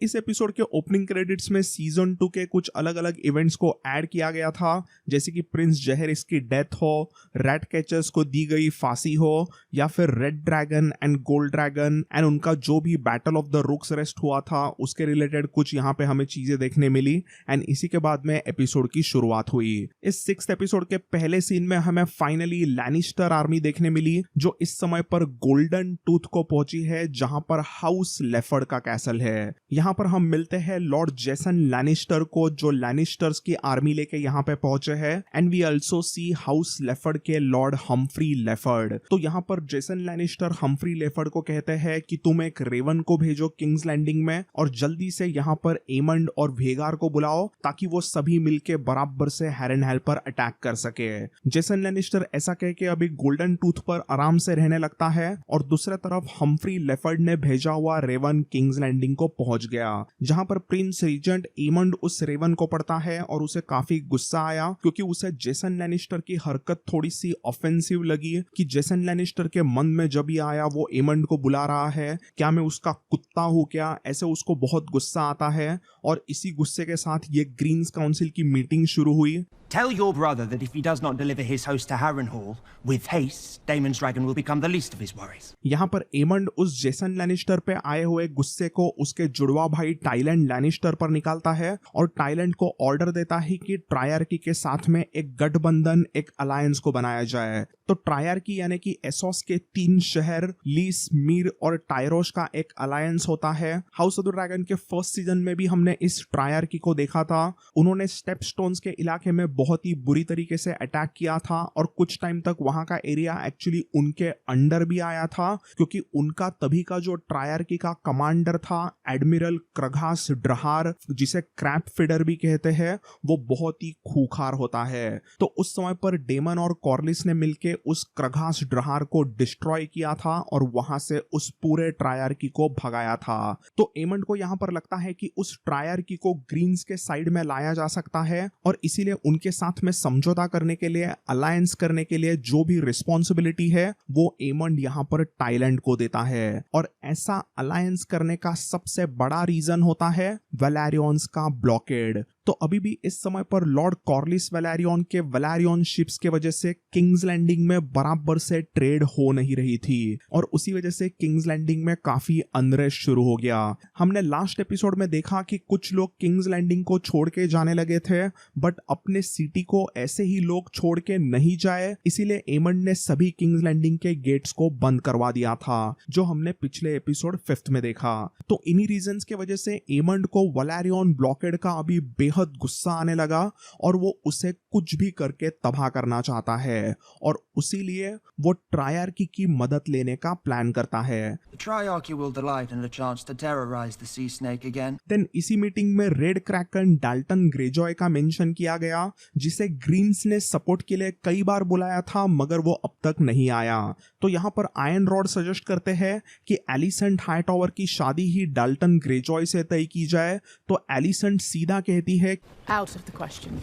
इस एपिसोड के opening credits में सीजन 2 के कुछ अलग अलग इवेंट्स को ऐड किया गया था, जैसे कि प्रिंस जहरिस की डेथ हो, रैट कैचर्स को दी गई फांसी हो, या फिर red dragon and gold dragon and उनका जो भी बैटल ऑफ द रुक्स रेस्ट हुआ था उसके रिलेटेड कुछ यहाँ पे हमें चीजें देखने मिली। एंड इसी के बाद में एपिसोड की शुरुआत हुई। इस 6th एपिसोड के पहले सीन में हमें फाइनली लैनिस्टर आर्मी देखने मिली, जो इस समय पर गोल्डन टूथ को पहुंची है, जहां पर हाउस लेफर्ड का कैसल है। यहाँ पर हम मिलते हैं लॉर्ड जेसन लैनिस्टर को, जो लैनिस्टर्स की आर्मी लेके यहाँ पे पहुंचे हैं। And we also see House Lefford के लॉर्ड हम्फ्री लेफर्ड। तो यहाँ पर जेसन लैनिस्टर हम्फ्री लेफर्ड को कहते हैं कि तुम एक रेवन को भेजो किंग्स लैंडिंग में और जल्दी से यहाँ पर एमंड और वेगार को बुलाओ ताकि वो सभी मिलके बराबर से हैरेनहेल पर अटैक कर सके। जेसन लैनिस्टर ऐसा कह के अभी गोल्डन टूथ पर आराम से रहने लगता है और दूसरी तरफ हम्फ्री लेफर्ड ने भेजा हुआ रेवन किंग्स लैंडिंग को पहुंच गया, जहां पर प्रिंस रीजेंट एमंड उस रेवन को पढ़ता है और उसे काफी गुस्सा आया क्योंकि उसे जेसन लैनिस्टर की हरकत थोड़ी सी ऑफेंसिव लगी कि जेसन लैनिस्टर के मन में जब ये आया वो एमंड को बुला रहा है, क्या मैं उसका कुत्ता हूं क्या, ऐसे उसको बहुत गुस्सा आता है। और इसी गुस्से के साथ ये ग्रीन्स काउंसिल की मीटिंग शुरू हुई। Tell your brother that if he does not deliver his host to Harrenhal with haste, Daemon's dragon will become the least of his worries. यहाँ पर एमंड उस जेसन लैनिस्टर पे आए हुए गुस्से को उसके जुड़वा भाई टाइलैंड लैनिस्टर पर निकालता है और टाइलैंड को ऑर्डर देता है कि ट्रायर्की के साथ में एक गठबंधन, एक अलायंस को बनाया जाए। तो ट्रायर्की यानी कि एसोस के 3 शहर लीस, मीर और टायरोस का एक अलायंस होता है। हाउस ऑफ द ड्रैगन के फर्स्ट सीजन में भी हमने इस ट्रायर्की को देखा था। उन्होंने स्टेप स्टोन्स के इलाके में बहुत ही बुरी तरीके से अटैक किया था और कुछ टाइम तक वहां का एरिया एक्चुअली उनके अंडर भी आया था, क्योंकि उनका तभी का जो ट्रायर्की का कमांडर था एडमिरल क्रघास ड्रहार, जिसे क्रैप फीडर भी कहते हैं, वो बहुत ही खूंखार होता है। तो उस समय पर डेमन और कॉर्लिस ने मिलकर उस क्रघास ड्रहार को डिस्ट्रॉय किया था और वहां से उस पूरे ट्रायर्की को भगाया था। तो एमंड को यहां पर लगता है कि उस ट्रायर्की को ग्रीन्स के साइड में लाया जा सकता है और इसीलिए उनके साथ में समझौता करने के लिए, अलायंस करने के लिए जो भी रिस्पॉन्सिबिलिटी है वो एमंड यहाँ पर टाइलैंड को देता है। और ऐसा अलायंस करने का सबसे बड़ा रीजन होता है वैलेरियंस का ब्लॉकेड। तो अभी भी इस समय पर लॉर्ड कॉर्लिस वैलेरियन के वैलेरियन शिप्स के वजह से किंग्स लैंडिंग में बराबर से ट्रेड हो नहीं रही थी और उसी वजह से किंग्स लैंडिंग में काफी अनरेस्ट शुरू हो गया। हमने लास्ट एपिसोड में देखा कि कुछ लोग किंग्स लैंडिंग को छोड़ के जाने लगे थे, बट अपने सिटी को ऐसे ही लोग छोड़ के नहीं जाए, इसीलिए एमंड ने सभी किंग्स लैंडिंग के गेट्स को बंद करवा दिया था, जो हमने पिछले एपिसोड 5th में देखा। तो इन्हीं रीजंस के वजह से एमंड को वैलेरियन ब्लॉकेड का अभी बेहद गुस्सा आने लगा और वो उसे कुछ भी करके तबाह करना चाहता है और उसीलिए वो ट्रायर्की की मदद लेने का प्लान करता है। The Triarchy will delight in a chance to terrorize the sea snake again. Then इसी मीटिंग में रेड क्रैकन डाल्टन ग्रेजॉय का मेंशन किया गया, जिसे ग्रीन्स ने सपोर्ट के लिए कई बार बुलाया था मगर वो अब तक नहीं आया। तो यहाँ पर आयरन रॉड सजेस्ट करते हैं कि एलिसेंट हाईटावर की शादी ही डाल्टन ग्रेजॉय से तय की जाए। तो एलिसेंट सीधा कहती है Out of the question.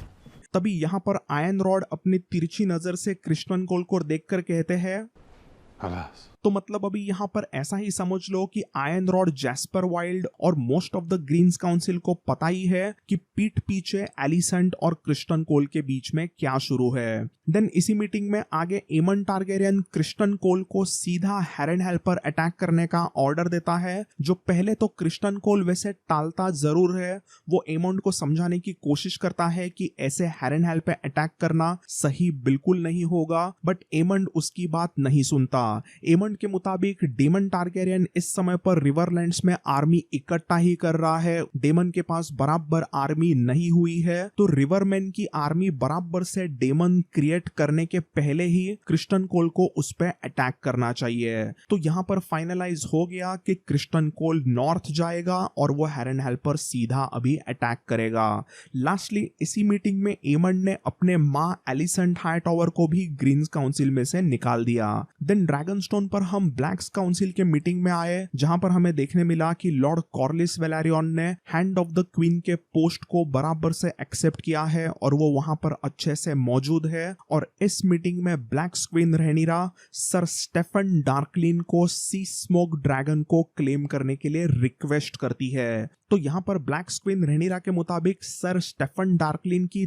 तभी यहाँ पर आयरन रॉड अपनी तिरछी नजर से क्रिस्टन कोल को देखकर कहते हैं Alas. तो मतलब अभी यहाँ पर ऐसा ही समझ लो कि आयरन रॉड, जैस्पर वाइल्ड और most of the Greens council को पता ही है कि पीठ पीछे एलिसेंट और क्रिस्टन कोल के बीच में क्या शुरू है। देन इसी मीटिंग में आगे एमंड टारगेरियन क्रिस्टन कोल को सीधा हैरेनहेल पर अटैक करने का ऑर्डर देता है, जो पहले तो क्रिस्टन कोल वैसे टालता जरूर है। वो एमंड को समझाने की कोशिश करता है कि ऐसे हैरेनहेल पे अटैक करना सही बिल्कुल नहीं होगा, बट एमंड उसकी बात नहीं सुनता। एमंड के मुताबिक डेमन टारगेरियन इस समय पर रिवरलैंड्स में आर्मी इकट्ठा ही कर रहा है। डेमन के पास बराबर आर्मी नहीं हुई है, तो रिवरमैन की आर्मी बराबर से डेमन क्रिएट करने के पहले ही क्रिस्टन कोल को उस पर अटैक करना चाहिए। तो यहाँ पर फाइनलाइज हो गया कि क्रिस्टन कोल नॉर्थ जाएगा और वो हैरेनहेल पर सीधा अभी अटैक करेगा। लास्टली इसी मीटिंग में एमंड ने अपने माँ एलिसेंट हाईटावर को भी ग्रीन्स काउंसिल में से निकाल दिया। देन ड्रैगनस्टोन पर हम ब्लैक्स काउंसिल के मीटिंग में आए, जहां पर हमें देखने मिला कि लॉर्ड कॉर्लिस वैलेरियन ने हैंड ऑफ द क्वीन के पोस्ट को बराबर से एक्सेप्ट किया है और वो वहां पर अच्छे से मौजूद है। और इस मीटिंग में blacks queen Rhaenyra sir Stephen डार्कलिन को सी स्मोक ड्रैगन को क्लेम करने के लिए रिक्वेस्ट करती है। तो यहाँ पर ब्लैक स्क्वीन रेनिरा के मुताबिक सर स्टेफन डार्कलिन की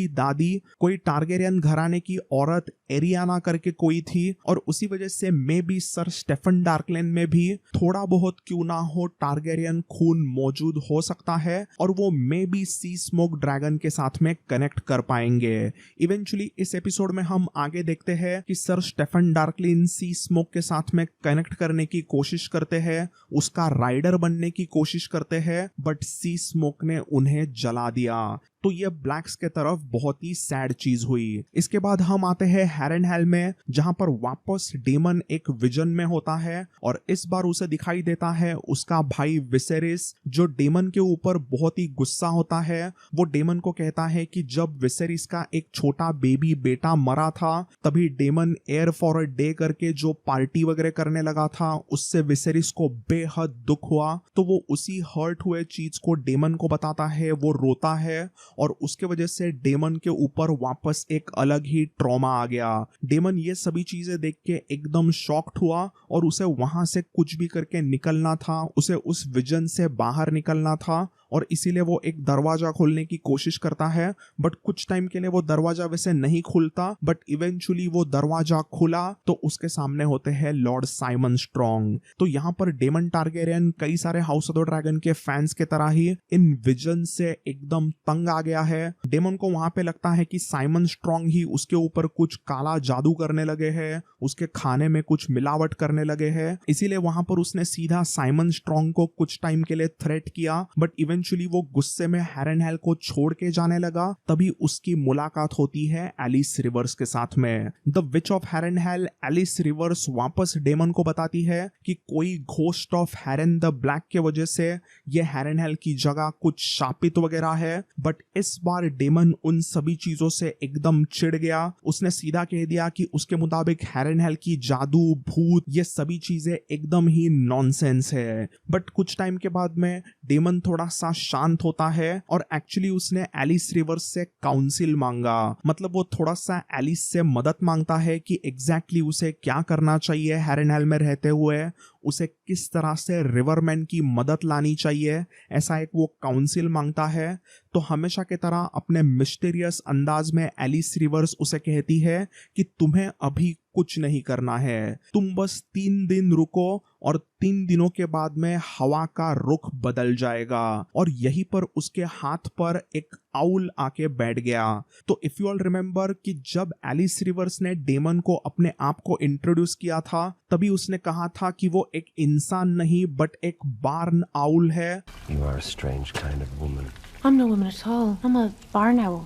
दादी कोई टारगेरियन घराने की औरत एरियाना करके कोई थी, और उसी वजह से मे बी सर स्टेफन डार्कलिन में भी थोड़ा बहुत क्यों ना हो टारगेरियन खून मौजूद हो सकता है, और वो maybe Seasmoke dragon के साथ में कनेक्ट कर पाएंगे। इवेंचुअली इस एपिसोड में हम आगे देखते हैं कि सर स्टेफन डार्कलिन सी स्मोक के साथ में कनेक्ट करने की कोशिश करते हैं, उसका राइडर बनने की कोशिश करते हैं, बट सी स्मोक ने उन्हें जला दिया। तो ये ब्लैक्स के तरफ बहुत ही सैड चीज हुई। इसके बाद हम आते हैं हैरेनहेल में, जहां पर वापस डेमन एक विजन में होता है, और इस बार उसे दिखाई देता है उसका भाई विसेरिस, जो डेमन के ऊपर बहुत ही गुस्सा होता है। वो डेमन को कहता है कि जब विसेरिस का एक छोटा बेबी बेटा मरा था, तभी Daemon heir for a day करके जो पार्टी वगैरह करने लगा था, उससे विसेरिस को बेहद दुख हुआ। तो वो उसी हर्ट हुए चीज को डेमन को बताता है, वो रोता है, और उसके वजह से डेमन के ऊपर वापस एक अलग ही ट्रॉमा आ गया। डेमन ये सभी चीजें देख के एकदम शॉक्ड हुआ, और उसे वहां से कुछ भी करके निकलना था, उसे उस विजन से बाहर निकलना था, और इसीलिए वो एक दरवाजा खोलने की कोशिश करता है। बट कुछ टाइम के लिए वो दरवाजा वैसे नहीं खुलता, बट इवेंचुअली वो दरवाजा खुला तो उसके सामने होते हैं लॉर्ड साइमन स्ट्रॉन्ग। तो यहाँ पर डेमन टारगेरियन कई सारे हाउस ऑफ द ड्रैगन के फैंस के तरह ही इन विजन से एकदम तंग आ गया है। डेमन को वहां पे लगता है कि साइमन स्ट्रॉन्ग ही उसके ऊपर कुछ काला जादू करने लगे हैं, उसके खाने में कुछ मिलावट करने लगे हैं, इसीलिए वहां पर उसने सीधा साइमन स्ट्रॉन्ग को कुछ टाइम के लिए थ्रेट किया। बट इवेंचुअली वो गुस्से में हैरेनहेल को छोड़ के जाने लगा। तभी उसकी मुलाकात होती है एलिस रिवर्स के साथ में। The witch of Harrenhal Alys Rivers वापस डेमन को बताती है कि कोई ghost of Harren the Black के वजह से ये हैरेनहेल की जगह कुछ शापित वगैरह है। बट इस बार डेमन उन सभी चीजों से एकदम चिढ़ गया। उसने सीधा कह दिया कि उसके मुताबिक हैरेनहेल की जादू भूत ये सभी चीजें एकदम ही नॉनसेंस है। बट कुछ टाइम के बाद में डेमन थोड़ा सा शांत होता है, और एक्चुअली उसने एलिस रिवर्स से काउंसिल मांगा। मतलब वो थोड़ा सा एलिस से मदद मांगता है कि एग्जैक्टली उसे क्या करना चाहिए हैरेनहेल में रहते हुए, उसे किस तरह से रिवरमैन की मदद लानी चाहिए, ऐसा एक वो काउंसिल मांगता है। तो हमेशा की तरह अपने मिस्टीरियस अंदाज में एलिस रिवर्स उसे कहती है कि तुम्हें अभी कुछ नहीं करना है, तुम बस 3 दिन रुको, और 3 दिनों के बाद में हवा का रुख बदल जाएगा। और यहीं पर उसके हाथ पर एक आउल आके बैठ गया। तो इफ यू ऑल रिमेम्बर कि जब एलिस रिवर्स ने डेमन को अपने आप को इंट्रोड्यूस किया था, तभी उसने कहा था कि वो एक इंसान नहीं बट एक बार्न आउल है। You are a strange kind of woman. I'm no woman at all. I'm a barn owl,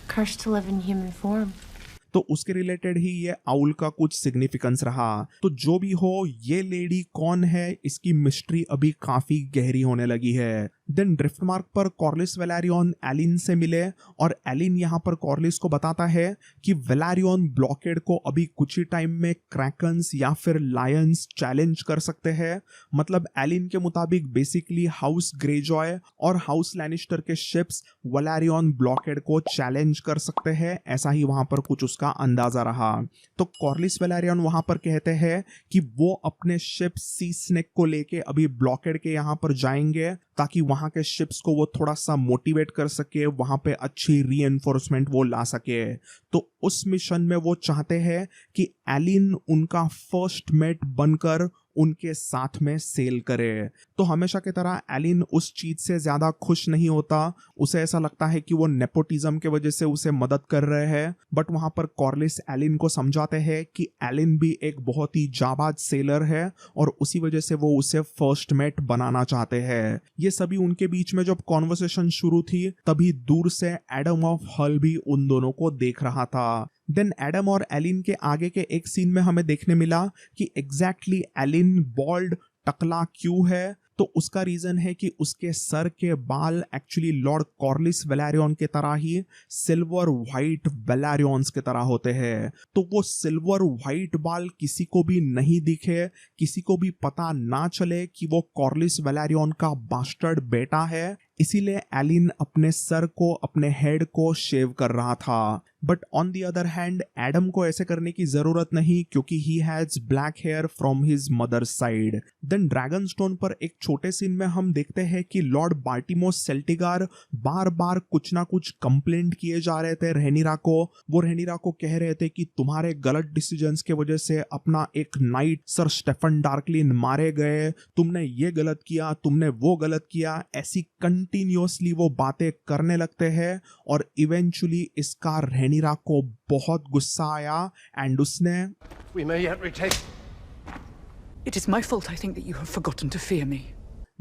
cursed to live in human form. तो उसके रिलेटेड ही ये आउल का कुछ सिग्निफिकेंस रहा। तो जो भी हो, ये लेडी कौन है, इसकी मिस्ट्री अभी काफी गहरी होने लगी है। देन ड्रिफ्टमार्क पर कॉर्लिस वेलारियन एलिन से मिले, और एलिन यहाँ पर कॉर्लिस को बताता है कि वेलारियन ब्लॉकेड को अभी कुछ ही टाइम में क्रैकन्स या फिर लायंस चैलेंज कर सकते हैं। मतलब एलिन के मुताबिक बेसिकली हाउस ग्रेजॉय और हाउस लैनिस्टर के शिप्स वेलारियन ब्लॉकेड को चैलेंज कर सकते हैं, ऐसा ही वहां पर कुछ उसका अंदाजा रहा। तो कॉर्लिस वेलारियन वहां पर कहते हैं कि वो अपने शिप सी स्नेक को लेके अभी ब्लॉकेड के यहाँ पर जाएंगे, ताकि वहां के शिप्स को वो थोड़ा सा मोटिवेट कर सके, वहां पे अच्छी रीएनफोर्समेंट वो ला सके। तो उस मिशन में वो चाहते हैं कि एलिन उनका फर्स्ट मेट बनकर उनके साथ में सेल करे। तो हमेशा की तरह एलिन उस चीज से ज्यादा खुश नहीं होता। उसे ऐसा लगता है कि वो नेपोटिज्म के वजह से उसे मदद कर रहे हैं। बट वहां पर कॉर्लिस एलिन को समझाते हैं कि एलिन भी एक बहुत ही जाबाज सेलर है, और उसी वजह से वो उसे फर्स्ट मेट बनाना चाहते हैं। ये सभी उनके बीच में जब कॉन्वर्सेशन शुरू थी, तभी दूर से एडम ऑफ हल भी उन दोनों को देख रहा था। देन एडम और एलिन के आगे के एक सीन में हमें देखने मिला कि एग्जैक्टली एलिन बॉल्ड टकला क्यों है। तो उसका रीजन है कि उसके सर के बाल एक्चुअली लॉर्ड कॉर्लिस वेलारियन के तरह ही सिल्वर व्हाइट वेलारियंस के तरह होते हैं। तो वो सिल्वर व्हाइट बाल किसी को भी नहीं दिखे, किसी को भी पता ना चले कि वो कॉर्लिस वेलारियन का बास्टर्ड बेटा है, इसीलिए एलिन अपने सर को, अपने हेड को शेव कर रहा था। But on the other hand Adam को ऐसे करने की जरूरत नहीं, क्योंकि he has black hair from his mother side. देन ड्रैगनस्टोन पर एक छोटे सीन में हम देखते हैं कि लॉर्ड बार्टिमोस सेल्टिगार बार बार कुछ ना कुछ कंप्लेंट किए जा रहे थे रहेनिरा को। वो रहेनिरा को कह रहे थे कि तुम्हारे गलत डिसीजंस के वजह से अपना एक नाइट सर स्टेफन डार्कलिन मारे गए, तुमने ये गलत किया, तुमने वो गलत किया। ऐसी कंटिन्यूअसली वो बातें करने लगते हैं और इवेंचुअली इसका रहेनिरा को बहुत गुस्सा आया एंड उसने We may yet retake. It is my fault, I think, that you have forgotten to fear me.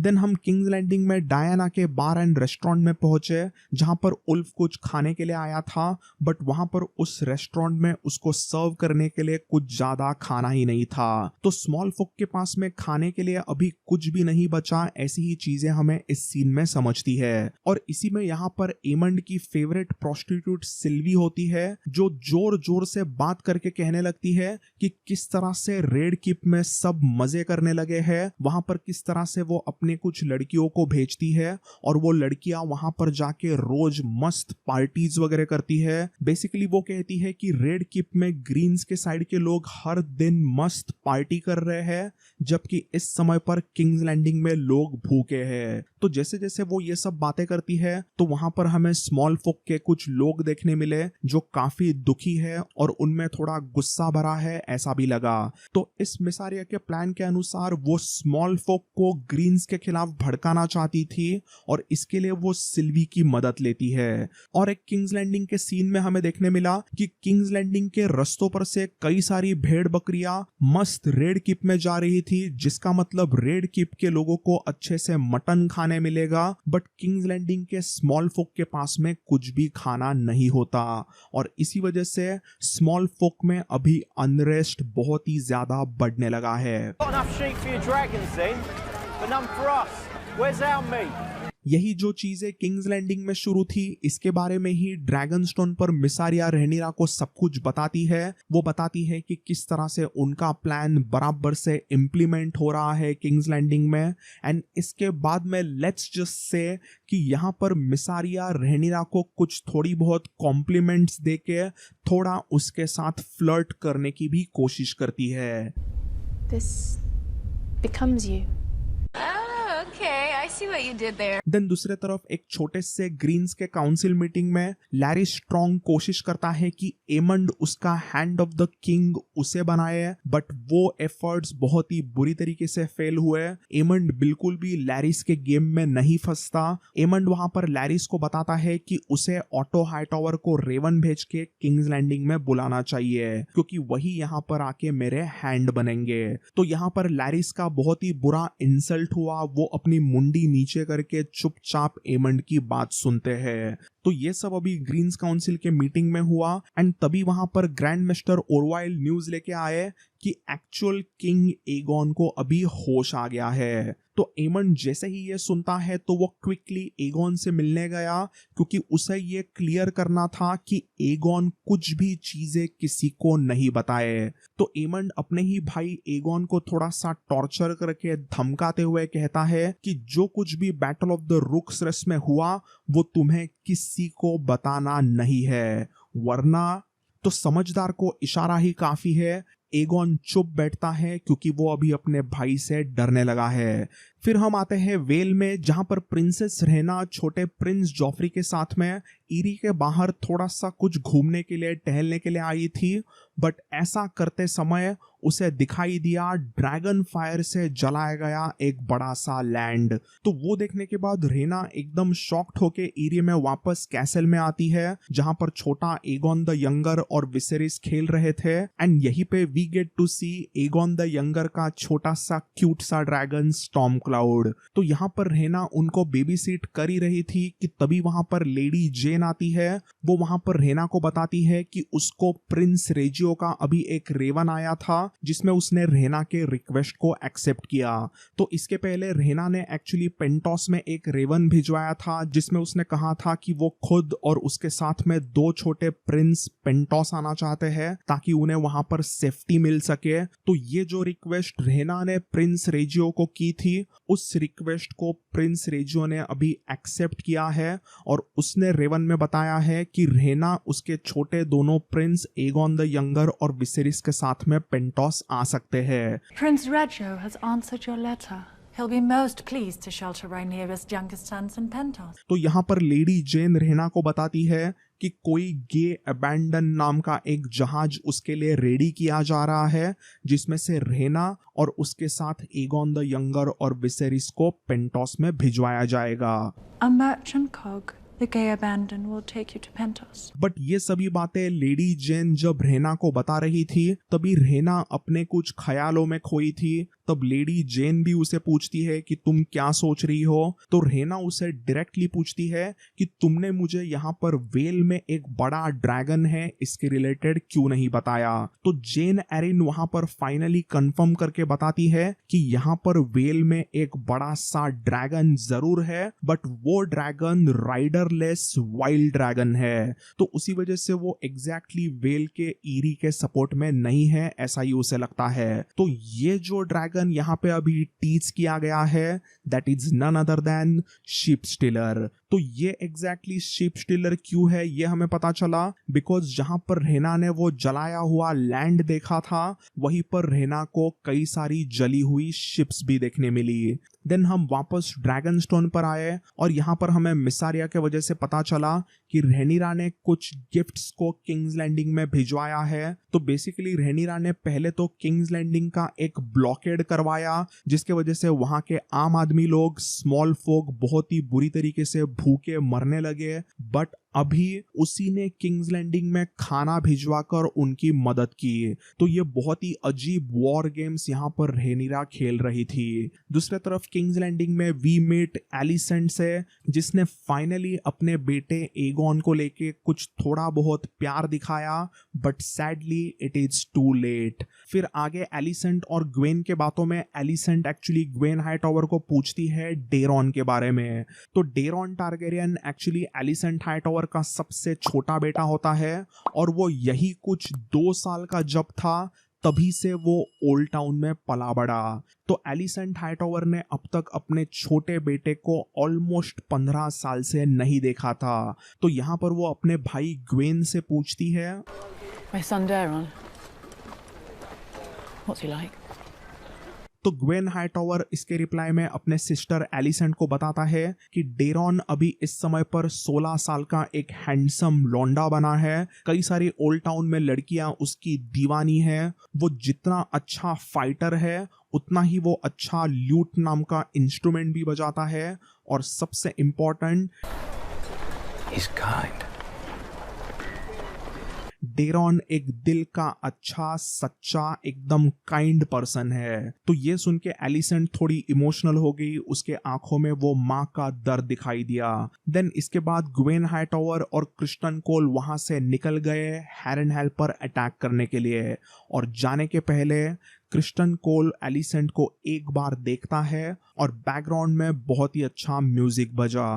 Then हम किंग्स लैंडिंग में डायना के बार एंड रेस्टोरेंट में पहुंचे, जहां पर उल्फ कुछ खाने के लिए आया था, बट वहां पर उस रेस्टोरेंट में उसको सर्व करने के लिए कुछ ज्यादा खाना ही नहीं था। तो स्मॉल फोक के पास में खाने के लिए अभी कुछ भी नहीं बचा। ऐसी ही चीजें हमें इस सीन में समझती है। और इसी में यहाँ पर एमंड की फेवरेट प्रोस्टिट्यूट सिल्वी होती है, जो जोर जोर से बात करके कहने लगती है कि किस तरह से रेड कीप में सब मजे करने लगे हैं, वहां पर किस तरह से वो अपने कुछ लड़कियों को भेजती है और वो लड़कियां वहां पर जाके रोज मस्त पार्टीज वगैरह करती है। बेसिकली वो कहती है कि रेड कीप में ग्रीन्स के साइड के लोग हर दिन मस्त पार्टी कर रहे हैं, जबकि इस समय पर किंग्स लैंडिंग में लोग भूखे हैं। तो जैसे जैसे वो ये सब बातें करती है तो वहां पर हमें स्मॉल फोक के कुछ लोग देखने मिले जो काफी दुखी है और उनमें थोड़ा गुस्सा भरा है, ऐसा भी लगा। तो इस मिसारिया के प्लान के अनुसार वो स्मॉल फोक को ग्रीन्स के खिलाफ भड़काना चाहती थी और इसके लिए वो सिल्वी की मदद लेती है। और एक किंग्स लैंडिंग के सीन में हमें देखने मिला कि किंग्स लैंडिंग के रस्तों पर से कई सारी भेड़ बकरियां मस्त रेड कीप में जा रही थी, जिसका मतलब रेड कीप के लोगों को अच्छे से मटन खाने मिलेगा। बट किंग्स लैंडिंग के स्मॉल फोक के पास में कुछ भी खाना नहीं होता और इसी वजह से स्मॉल फोक में अभी अनरेस्ट बहुत ही ज्यादा बढ़ने लगा है। Got enough sheep for your dragons then, but none for us. Where's our meat? यही जो चीजें किंग्स लैंडिंग में शुरू थी, इसके बारे में ही ड्रैगनस्टोन पर मिसारिया रहेनिरा को सब कुछ बताती है। वो बताती है कि किस तरह से उनका प्लान बराबर से इम्प्लीमेंट हो रहा है किंग्स लैंडिंग में। एंड इसके बाद में लेट्स जस्ट से कि यहाँ पर मिसारिया रहेनिरा को कुछ थोड़ी बहुत कॉम्प्लीमेंट्स देके थोड़ा उसके साथ फ्लर्ट करने की भी कोशिश करती है। This becomes you. Oh, okay. I see what you did there. Then दूसरे तरफ एक छोटे से ग्रीन्स के काउंसिल मीटिंग में लैरी स्ट्रॉन्ग कोशिश करता है कि एमंड उसका हैंड ऑफ द किंग उसे बनाए, बट वो एफर्ट्स बहुत ही बुरी तरीके से फेल हुए। एमंड बिल्कुल भी लैरिस के गेम में नहीं फंसता। एमंड वहां पर लैरिस को बताता है कि उसे ऑटो हाईटॉवर को रेवन भेज के किंग्स लैंडिंग में बुलाना चाहिए, क्योंकि वही यहाँ पर आके मेरे हैंड बनेंगे। तो यहाँ पर लैरिस का बहुत ही बुरा इंसल्ट हुआ। वो अपनी मुंडी नीचे करके चुपचाप एमंड की बात सुनते हैं। तो ये सब अभी ग्रीन्स काउंसिल के मीटिंग में हुआ एंड तभी वहां पर ग्रैंड मास्टर ओरवाइल न्यूज लेके आए कि एक्चुअल किंग एगॉन को अभी होश आ गया है। तो एमंड जैसे ही ये सुनता है तो वो क्विकली एगॉन से मिलने गया, क्योंकि उसे ये क्लियर करना था कि एगॉन कुछ भी चीजें किसी को नहीं बताए। तो एमंड अपने ही भाई एगॉन को थोड़ा सा टॉर्चर करके धमकाते हुए कहता है कि जो कुछ भी बैटल ऑफ द रुक्सरेस में हुआ वो तुम्हें किसी को बताना नहीं है, वरना। तो समझदार को इशारा ही काफी है। एगॉन चुप बैठता है क्योंकि वो अभी अपने भाई से डरने लगा है। फिर हम आते हैं वेल में, जहां पर प्रिंसेस रहना छोटे प्रिंस जॉफरी के साथ में ईरी के बाहर थोड़ा सा कुछ घूमने के लिए, टहलने के लिए आई थी। बट ऐसा करते समय उसे दिखाई दिया ड्रैगन फायर से जलाया गया एक बड़ा सा लैंड। तो वो देखने के बाद रेना एकदम शॉक्ड होके ईरी में वापस कैसल में आती है, जहां पर छोटा एगॉन द यंगर और विसेरिस खेल रहे थे। एंड यहीं पे we get to see Aegon the younger का छोटा सा क्यूट सा ड्रैगन स्टॉर्म क्लाउड। तो यहाँ पर रेना उनको बेबी सीट कर ही रही थी कि तभी वहां पर लेडी जेन आती है। वो वहां पर रेना को बताती है कि उसको प्रिंस रेजियो का अभी एक रेवन आया था, जिसमें उसने रेना के रिक्वेस्ट को एक्सेप्ट किया। तो इसके पहले रेना ने एक्चुअली पेंटोस में एक रेवन भिजवाया था, जिसमें उसने कहा था कि वो खुद और उसके साथ में 2 छोटे प्रिंस पेंटोस आना चाहते हैं ताकि उन्हें वहां पर सेफ्टी मिल सके। तो ये जो रिक्वेस्ट रेना ने प्रिंस रेजियो को की थी, उस रिक्वेस्ट को प्रिंस रेजियो ने अभी एक्सेप्ट किया है और उसने रेवन में बताया है कि रेना उसके छोटे दोनों प्रिंस एगोन द यंगर और विसेरिस के साथ में पेंटोस आ सकते हैं। Prince Reggio has answered your letter. He'll be most pleased to shelter Rhaenyra's youngest sons in Pentos. तो यहाँ पर लेडी जेन रेना को बताती है कि कोई गे अबैंडन नाम का एक जहाज उसके लिए रेडी किया जा रहा है जिसमें से रेना और उसके साथ एगोन द यंगर और विसेरिस को पेंटोस में भिजवाया जाएगा। A merchant cog, the gay abandon, will take you to Pentos. But ये सभी बातें लेडी जेन जब रेना को बता रही थी तभी रेना अपने कुछ ख्यालों में खोई थी। तब लेडी जेन भी उसे पूछती है कि तुम क्या सोच रही हो, तो रेना उसे डायरेक्टली पूछती है कि तुमने मुझे यहाँ पर वेल में एक बड़ा ड्रैगन है इसके रिलेटेड क्यों नहीं बताया। तो जेन एरिन वहां पर फाइनली कंफर्म करके बताती है कि यहाँ पर वेल में एक बड़ा सा ड्रैगन जरूर है बट वो ड्रैगन राइडरलेस वाइल्ड ड्रैगन है, तो उसी वजह से वो एग्जैक्टली वेल के ईरी के सपोर्ट में नहीं है ऐसा ही उसे लगता है। तो ये जो ड्रैगन यहाँ पे अभी टीच किया गया है that is none other than Sheepstealer. तो ये एग्जैक्टली शिप स्टीलर क्यों है ये हमें पता चला बिकॉज जहां पर रेना ने वो जलाया हुआ लैंड देखा था वहीं पर रेना को कई सारी जली हुई शिप्स भी देखने मिली। देन हम वापस ड्रैगन स्टोन पर आए और यहाँ पर हमें मिसारिया के वजह से पता चला कि रेनिरा ने कुछ गिफ्ट्स को किंग्स लैंडिंग में भिजवाया है। तो बेसिकली रेनिरा ने पहले तो किंग्स लैंडिंग का एक ब्लॉकेड करवाया जिसके वजह से वहां के आम आदमी लोग स्मॉल फोक बहुत ही बुरी तरीके से भूखे मरने लगे, बट अभी उसी ने किंग्स लैंडिंग में खाना भिजवाकर उनकी मदद की। तो ये बहुत ही अजीब वॉर गेम्स यहाँ पर रेनिरा खेल रही थी। दूसरी तरफ किंग्स लैंडिंग में वी मीट एलिसेंट से जिसने फाइनली अपने बेटे एगोन को लेके कुछ थोड़ा बहुत प्यार दिखाया but sadly it is too late. फिर आगे एलिसेंट और ग्वेन के बातों में एलिसेंट एक्चुअली ग्वेन हाईटावर को पूछती है डेरॉन के बारे में। तो डेरॉन टारगेरियन एक्चुअली एलिसेंट हाईटावर का सबसे छोटा बेटा होता है और वो यही कुछ 2 साल का जब था तभी से वो ओल्ड टाउन में पला बढ़ा। तो एलिसेंट हाईटावर ने अब तक अपने छोटे बेटे को ऑलमोस्ट 15 साल से नहीं देखा था। तो यहाँ पर वो अपने भाई ग्वेन से पूछती है, My son Daron. What's he like? तो ग्वेन हाईटावर इसके रिप्लाई में अपने सिस्टर एलिसेंट को बताता है कि डेरॉन अभी इस समय पर 16 साल का एक हैंडसम लौंडा बना है। कई सारी ओल्ड टाउन में लड़कियां उसकी दीवानी है। वो जितना अच्छा फाइटर है उतना ही वो अच्छा ल्यूट नाम का इंस्ट्रूमेंट भी बजाता है और सबसे इम्पोर्टेंट He's kind. डेरॉन एक दिल का अच्छा सच्चा एकदम काइंड पर्सन है। तो ये सुन के एलिसेंट थोड़ी इमोशनल हो गई, उसके आंखों में वो माँ का दर्द दिखाई दिया। देन इसके बाद ग्वेन हाईटावर और क्रिस्टन कोल वहां से निकल गए हैरनहेल पर अटैक करने के लिए और जाने के पहले क्रिस्टन कोल एलिसेंट को एक बार देखता है और बैकग्राउंड में बहुत ही अच्छा म्यूजिक बजा।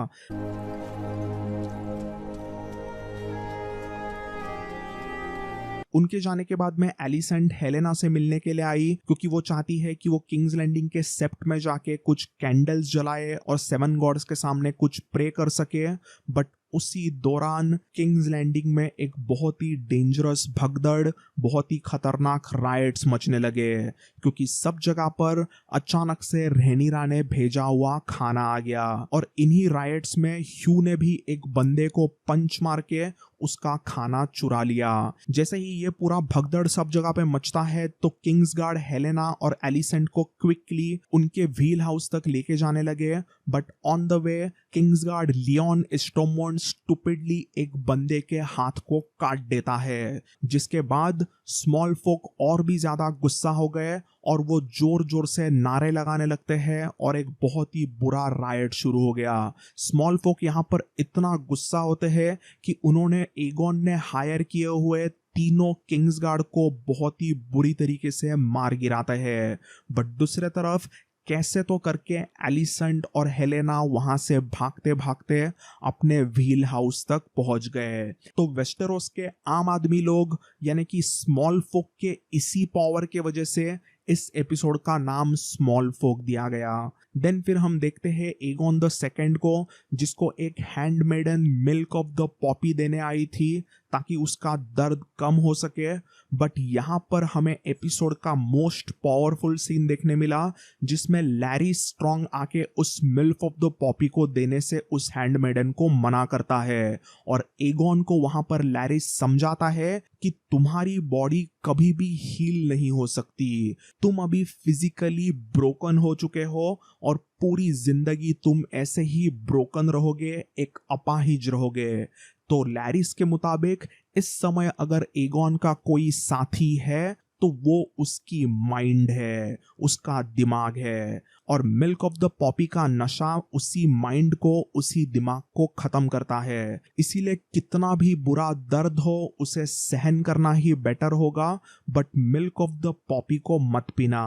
उनके जाने के बाद में एलिसेंट हेलेना से मिलने के लिए आई क्योंकि वो चाहती है कि वो किंग्स लैंडिंग के सेप्ट में जाके कुछ कैंडल्स जलाए और 7 गॉड्स के सामने कुछ प्रे कर सके। बट उसी दौरान किंग्स लैंडिंग में एक बहुत ही डेंजरस भगदड़, बहुत ही खतरनाक राइट्स मचने लगे क्योंकि सब जगह पर अचानक से रेनिरा ने भेजा हुआ खाना आ गया और इन्हीं राइट्स में ह्यू ने भी एक बंदे को पंच मार के उसका खाना चुरा लिया। जैसे ही ये पूरा भगदड़ सब जगह पे मचता है तो किंग्स गार्ड हेलेना और एलिसेंट को क्विकली उनके व्हील हाउस तक लेके जाने लगे। But on the way Kingsguard लियोन स्टोमोन स्टूपिडली एक बंदे के हाथ को काट देता है, जिसके बाद स्मॉल फोक और भी ज्यादा गुस्सा हो गए और वो जोर जोर से नारे लगाने लगते हैं और एक बहुत ही बुरा रायट शुरू हो गया। स्मॉल फोक यहाँ पर इतना गुस्सा होते हैं कि उन्होंने एगोन ने हायर किए हुए तीनों किंग्स गार्ड को बहुत ही बुरी तरीके से मार गिराते हैं। बट दूसरे तरफ कैसे तो करके एलिसेंट और हेलेना वहां से भागते भागते अपने व्हील हाउस तक पहुंच गए। तो वेस्टेरोस के आम आदमी लोग यानी कि स्मॉल फोक के इसी पावर के वजह से इस एपिसोड का नाम स्मॉल फोक दिया गया। देन फिर हम देखते हैं एगोन द सेकंड को, जिसको एक handmaiden milk of the Poppy देने आई थी ताकि उसका दर्द कम हो सके। बट यहाँ पर हमें एपिसोड का मोस्ट पावरफुल सीन देखने मिला, जिसमें लैरी स्ट्रॉन्ग आके उस मिल्क ऑफ द पॉपी को देने से उस हैंडमेडन को मना करता है, और एगोन को वहां पर लैरी समझाता है कि तुम्हारी बॉडी कभी भी हील नहीं हो सकती, तुम अभी फिजिकली ब्रोकन हो चुके हो और पूरी जिंदगी तुम ऐसे ही ब्रोकन रहोगे, एक अपाहिज रहोगे। तो लैरिस के मुताबिक इस समय अगर एगोन का कोई साथी है तो वो उसकी माइंड है, उसका दिमाग है, और मिल्क ऑफ द पॉपी का नशा उसी माइंड को, उसी दिमाग को खत्म करता है। इसीलिए कितना भी बुरा दर्द हो उसे सहन करना ही बेटर होगा, but milk of the Poppy को मत पीना।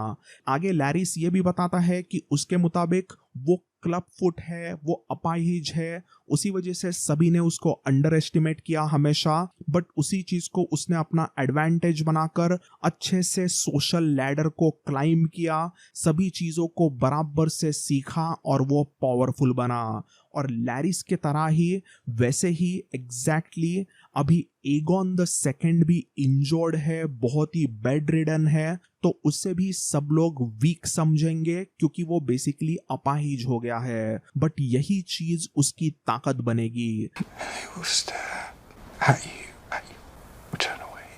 आगे लैरिस ये भी बताता है कि उसके मुताबिक वो क्लब फुट है, वो अपाहिज है, उसी वजह से सभी ने उसको अंडर एस्टिमेट किया हमेशा, बट उसी चीज को उसने अपना एडवांटेज बनाकर अच्छे से सोशल लैडर को क्लाइंब किया, सभी चीजों को बराबर से सीखा और वो पावरफुल बना। और लैरिस के तरह ही वैसे ही एग्जैक्टली अभी एगोन द सेकंड भी इंजर्ड है, बहुत ही बेड रिडन है, तो उसे भी सब लोग वीक समझेंगे क्योंकि वो बेसिकली अपाहिज हो गया है, बट यही चीज उसकी ताकत बनेगी। They will stare at you, or turn away,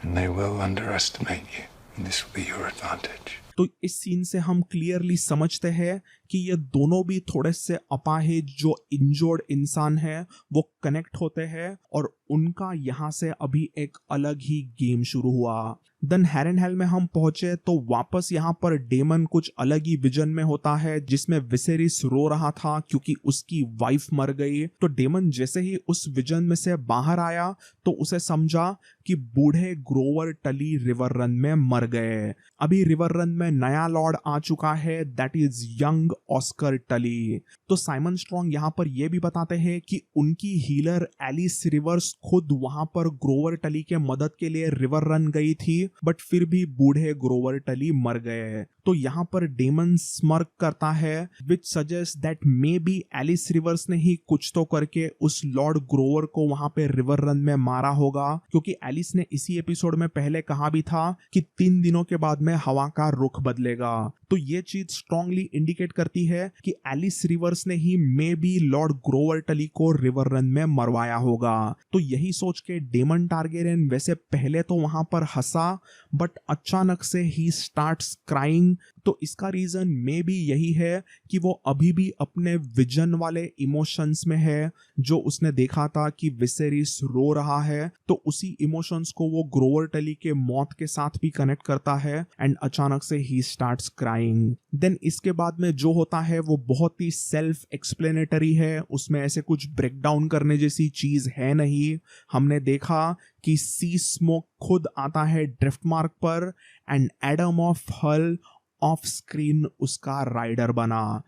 and they will underestimate you, and this will be your advantage. तो इस सीन से हम क्लियरली समझते हैं कि ये दोनों भी थोड़े से अपाहिज जो इंजर्ड इंसान है वो कनेक्ट होते हैं, और उनका यहाँ से अभी एक अलग ही गेम शुरू हुआ। देन हैरेनहेल में हम पहुंचे तो वापस यहाँ पर डेमन कुछ अलग ही विजन में होता है, जिसमें विसेरिस रो रहा था क्योंकि उसकी वाइफ मर गई। तो डेमन जैसे ही उस विजन में से बाहर आया तो उसे समझा कि बूढ़े ग्रोवर टली रिवर रन में मर गए। अभी रिवर रन में नया लॉर्ड आ चुका है, दैट इज यंग ऑस्कर टली। तो साइमन स्ट्रॉन्ग यहाँ पर यह भी बताते हैं कि उनकी हीलर एलिस रिवर्स खुद वहां पर ग्रोवर टली के मदद के लिए रिवर रन गई थी, बट फिर भी बूढ़े ग्रोवर टली मर गए। तो यहाँ पर डेमन स्मर्क करता है, which suggest that maybe Alys Rivers ने ही कुछ तो करके उस लॉर्ड ग्रोवर को वहां पे रिवर रन में मारा होगा, क्योंकि एलिस ने इसी एपिसोड में पहले कहा भी था कि 3 दिनों के बाद में हवा का रुख बदलेगा। तो ये चीज स्ट्रांगली इंडिकेट करती है कि एलिस रिवर्स ने ही मे बी लॉर्ड ग्रोवर टली को रिवर रन में मरवाया होगा। तो यही सोच के डेमन टारगेरियन वैसे पहले तो वहां पर हंसा, बट अचानक से ही स्टार्ट्स क्राइंग। तो इसका रीजन मे बी यही है कि वो अभी भी अपने विजन वाले इमोशंस में है, जो उसने देखा था कि विसेरिस रो रहा है, तो उसी इमोशंस को वो ग्रोवर टली के मौत के साथ भी कनेक्ट करता है, एंड अचानक से ही स्टार्ट्स क्राइंग। देन इसके बाद में जो होता है वो बहुत ही सेल्फ एक्सप्लेनेटरी है, उसमें ऐसे कुछ ब्रेकडाउन करने जैसी चीज है नहीं। हमने देखा कि सी स्मोक खुद आता है ड्रिफ्ट मार्क पर, एंड एडम ऑफ हल ऑफ स्क्रीन उसका राइडर बना।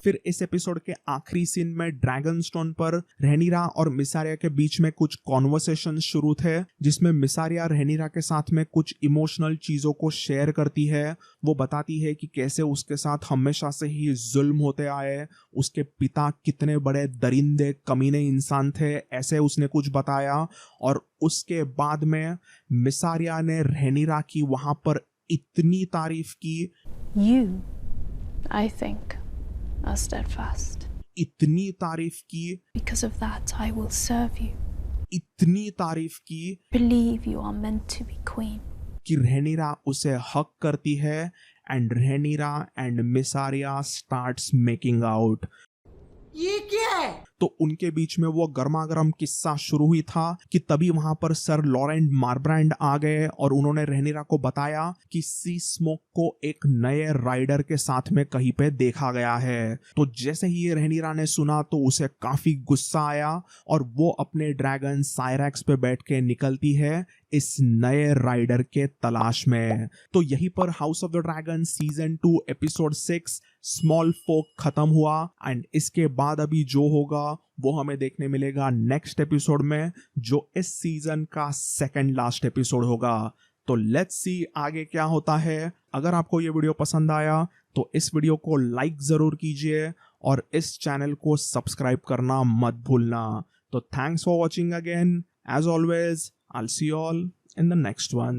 फिर इस एपिसोड के आखिरी सीन में ड्रैगन स्टोन पर रैनीरा और मिसारिया के बीच में कुछ कॉन्वर्सेशन शुरू थे, जिसमें मिसारिया रैनीरा के साथ में कुछ इमोशनल चीजों को शेयर करती है। वो बताती है कि कैसे उसके साथ हमेशा से ही जुल्म होते आए, उसके पिता कितने बड़े दरिंदे कमीने इंसान थे, ऐसे उसने कुछ बताया। और उसके बाद में मिसारिया ने रैनीरा की वहां पर इतनी तारीफ की, You, I think, are steadfast. इतनी तारीफ की, Because of that, I will serve you. इतनी तारीफ की Believe you are meant to be queen. कि रैनीरा उसे हक करती है, and Rhaenyra and Mysaria starts making out. ये क्या है? तो उनके बीच में वो गर्मागर्म किस्सा शुरू हुई था कि तभी वहां पर सर लॉरेंट मारब्रांड आ गए और उन्होंने रैनीरा को बताया कि सी स्मोक को एक नए राइडर के साथ में कहीं पे देखा गया है। तो जैसे ही ये रैनीरा ने सुना तो उसे काफी गुस्सा आया और वो अपने ड्रैगन साइरैक्स पे बैठ के निकलती है इस नए राइडर के तलाश में। तो यहीं पर House of the Dragon season 2 episode 6 small folk खत्म हुआ, एंड इसके बाद अभी जो होगा वो हमें देखने मिलेगा नेक्स्ट एपिसोड में, जो इस सीजन का सेकंड लास्ट एपिसोड होगा। तो लेट्स सी आगे क्या होता है। अगर आपको ये वीडियो पसंद आया तो इस वीडियो को लाइक ज़रूर कीजिए और इस चैनल को सब्सक्राइब करना मत भूलना। तो thanks for watching again. As always, I'll see you all in the next one.